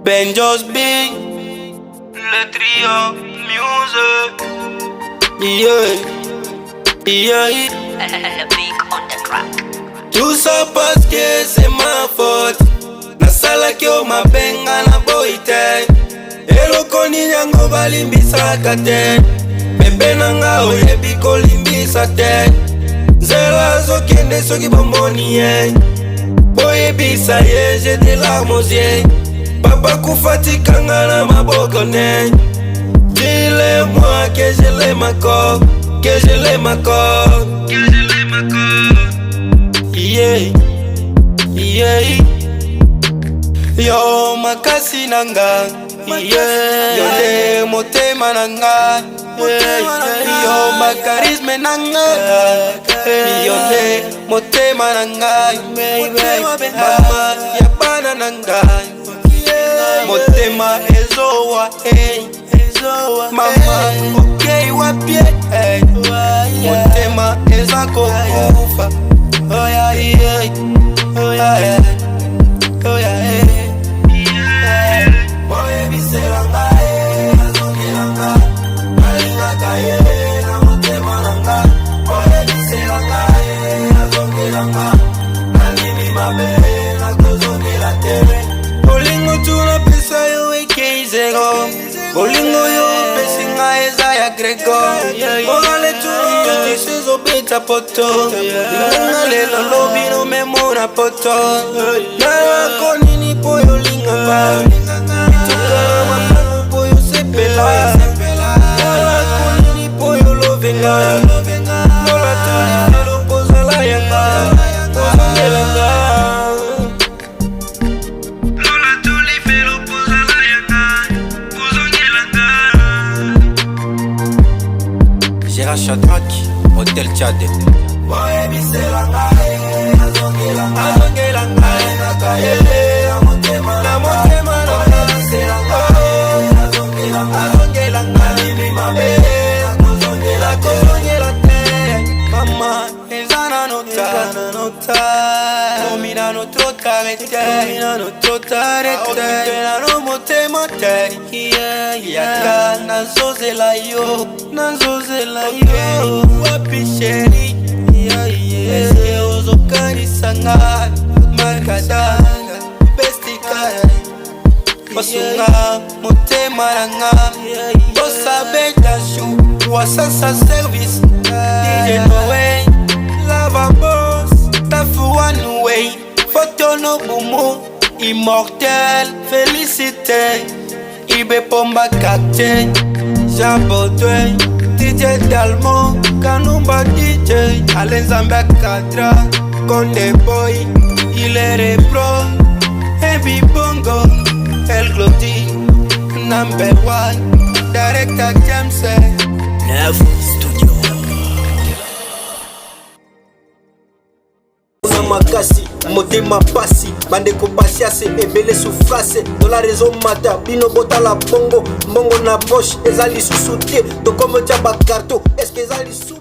Benjos Big, le trio music. Big on the track. Tout ça parce que c'est ma faute. Nasala kyo mabenga na boite. Eloko ni yango balimbisaka te. Bembe nanga oyebi kolimbisa te. Nzela zokende soki bomboni ye. Boyebisa ye, j'ai des larmes aux yeux. Papa kufatikanga na maboko ne. Dis-le-moi que je l'aime encore, que je l'aime encore, que je l'aime encore. Yeah, yeah. Yo makasi nanga, yeah. Yo de motema nanga, yeah. Yo makarisme nanga, yo de motema nanga, mama yabana nanga, motema ezowa, hey. Mama okay wapie, hey. Motema ezako kufa. Oh yeah, yeah. Oh yeah, yeah. Oh yeah, yeah. Boy biselanga, azongelanga, alingaka ye na motema nanga. Boy biselanga, azongelanga, alimi mabe na kozongela tere. Olingo tuna pesa yo ekeizero. Olingo yo pesinga eza ya grego. Ogale tuna tisizo beta poto. Linga lelo lobi no memona poto. Nara konini po yo linga ba. Mituka mapangu po yo sepela. Nara konini po yo lovenga. Lola tuli felo pozala yanga. Pozongelanga. Gérard Shadrach, Hôtel Tchad. Boye biselanga, azongelanga, azongelanga, nakayele, amotema, namotema, nabiselanga, azongelanga, azongelanga, libi mabe, nakuzongela, kuzongela te. Mama, ezana nota, komina no trota rete, komina no trota rete, okipela no motema te. Yaka nazozela yo, nazozela yo. Wapi sheri, eske ozokanisanga, makadanga, bestika. Basunga, motema nanga, bossa beta chou, wasasa service. DJ Noé, lava boss, tafuanu way, photo no bumo, immortel, félicité. Ibe pomba captain, Jean Baudouin, DJ Dalmo, Kanumba DJ, Alain Zambia Kadra, Conde Boy, il est repro, Heavy Bongo, El Glody, Number One, Director James, Neuf Studio. Makasi, motema pasi, bandeko pasiase, ebele souffrance. Dans la raison mata, bino bota la bongo, mbongo na poche, ezali sous-souté, to comme tia bakarto, est-ce que ezali sous